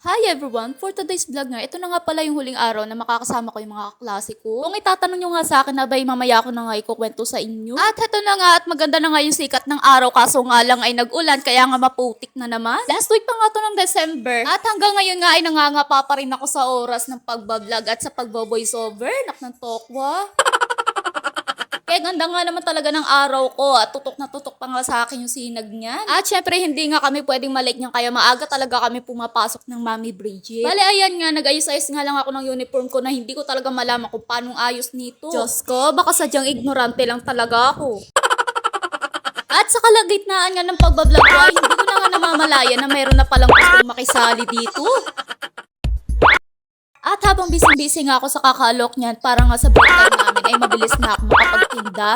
Hi everyone! For today's vlog nga, ito na nga pala yung huling araw na makakasama ko yung mga kaklase ko. Kung itatanong nyo nga sa akin, abay mamaya ko na nga ikukwento sa inyo. At ito na nga at maganda na nga yung sikat ng araw kaso nga lang ay nag-ulan kaya nga maputik na naman. Last week pa nga to ng December. At hanggang ngayon nga ay nangangapa pa rin ako sa oras ng pagbablog at sa pagbo-voiceover. Ng tokwa. Kaya ganda nga naman talaga ng araw ko at tutok na tutok pa nga sa akin yung sinag niyan. At syempre hindi nga kami pwedeng malate niyan kaya maaga talaga kami pumapasok ng Mami Bridget. Bale ayan nga, nag-ayos-ayos nga lang ako ng uniform ko na hindi ko talaga malaman kung paano ayos nito. Diyos ko, baka sadyang ignorante lang talaga ako. At sa kalagitnaan nga ng pagbablog ko ay hindi ko na nga namamalaya na mayroon na palang gustong makisali dito. At habang busy-busy nga ako sa kakaalok niyan, para nga sa break time namin ay mabilis na ako makapagtinda.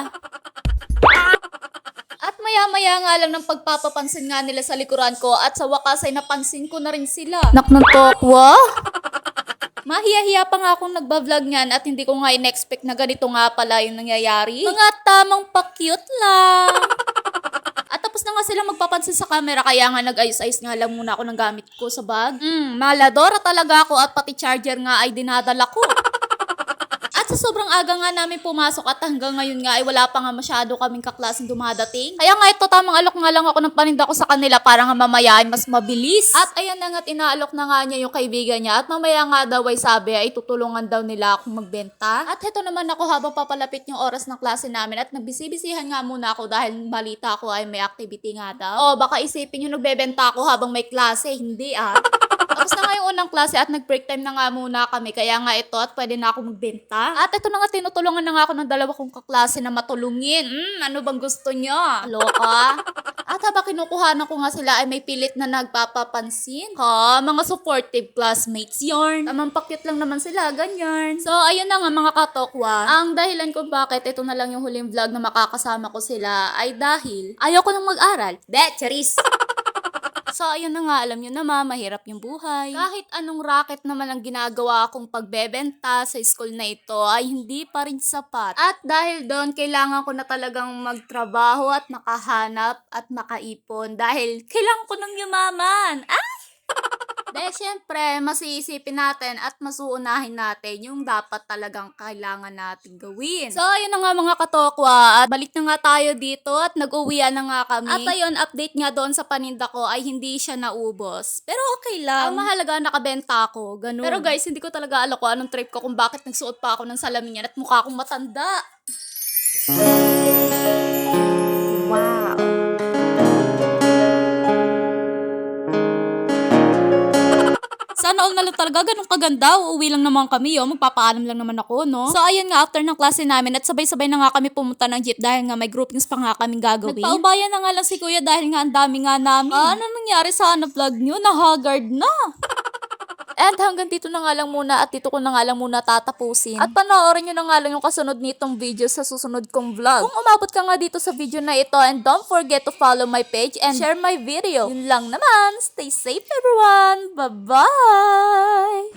At maya-maya nga lang ng pagpapapansin nga nila sa likuran ko at sa wakas ay napansin ko na rin sila. Ng tokwa? Mahiya-hiya pa nga akong nagbablog niyan at hindi ko nga in-expect na ganito nga pala yung nangyayari. Mga tamang pa-cute lang. At tapos na nga sila magpapansin sa camera kaya nga nag-ayos-ayos nga lang muna ako ng gamit ko sa bag. Maladora talaga ako at pati charger nga ay dinadala ko. At sa sobrang aga nga namin pumasok at hanggang ngayon nga ay wala pa nga masyado kaming kaklaseng dumadating. Kaya nga ito tamang alok nga lang ako ng paninda ko sa kanila para nga mamaya ay mas mabilis. At ayan na nga't inaalok na nga niya yung kaibigan niya at mamaya nga daw ay sabi ay tutulungan daw nila akong magbenta. At heto naman ako habang papalapit yung oras ng klase namin at nagbisibisihan nga muna ako dahil balita ko ay may activity nga daw. O baka isipin yung nagbebenta ako habang may klase, hindi ah. Tapos na nga yung unang klase at nag-break time na nga muna kami. Kaya nga ito at pwede na ako magbenta. At ito na nga tinutulungan na nga ako ng dalawa kong kaklase na matulungin. Ano bang gusto nyo? Loka? At habang kinukuhanan ko nga sila ay may pilit na nagpapapansin. Ha? Mga supportive classmates yarn. Tamang pakyut lang naman sila, ganyan. So ayun na nga mga katokwa. Ang dahilan kung bakit ito na lang yung huling vlog na makakasama ko sila ay dahil ayaw ko nang mag-aral. Charis! So, ayun na nga, alam nyo naman, mahirap yung buhay. Kahit anong racket naman ang ginagawa kong pagbebenta sa school na ito ay hindi pa rin sapat. At dahil doon, kailangan ko na talagang magtrabaho at makahanap at makaipon dahil kailangan ko ng yumaman. Dahil syempre, mas iisipin natin at masuunahin natin yung dapat talagang kailangan natin gawin. So, ayun na nga mga katokwa. At balik na nga tayo dito at nag-uwian na nga kami. At ayun, update nga doon sa paninda ko ay hindi siya naubos. Pero okay lang. Ang mahalaga, nakabenta ako. Ganun. Pero guys, hindi ko talaga alam kung anong trip ko kung bakit nagsuot pa ako ng salamin yan at mukha akong matanda. Wow. Sana all na lang talaga, ganun kaganda. Uuwi lang naman kami, magpapaalam lang naman ako, no? So, ayun nga, after ng klase namin, at sabay-sabay na nga kami pumunta ng jeep dahil nga may groupings pa nga kaming gagawin. Nagpaubayan na nga lang si kuya dahil nga ang dami nga namin. Ano nangyari sa vlog nyo? Na-haggard na. And hanggang dito na nga lang muna at dito ko na nga lang muna tatapusin. At panoorin nyo na nga lang yung kasunod nitong video sa susunod kong vlog. Kung umabot ka nga dito sa video na ito and don't forget to follow my page and share my video. Yun lang naman. Stay safe everyone. Bye-bye!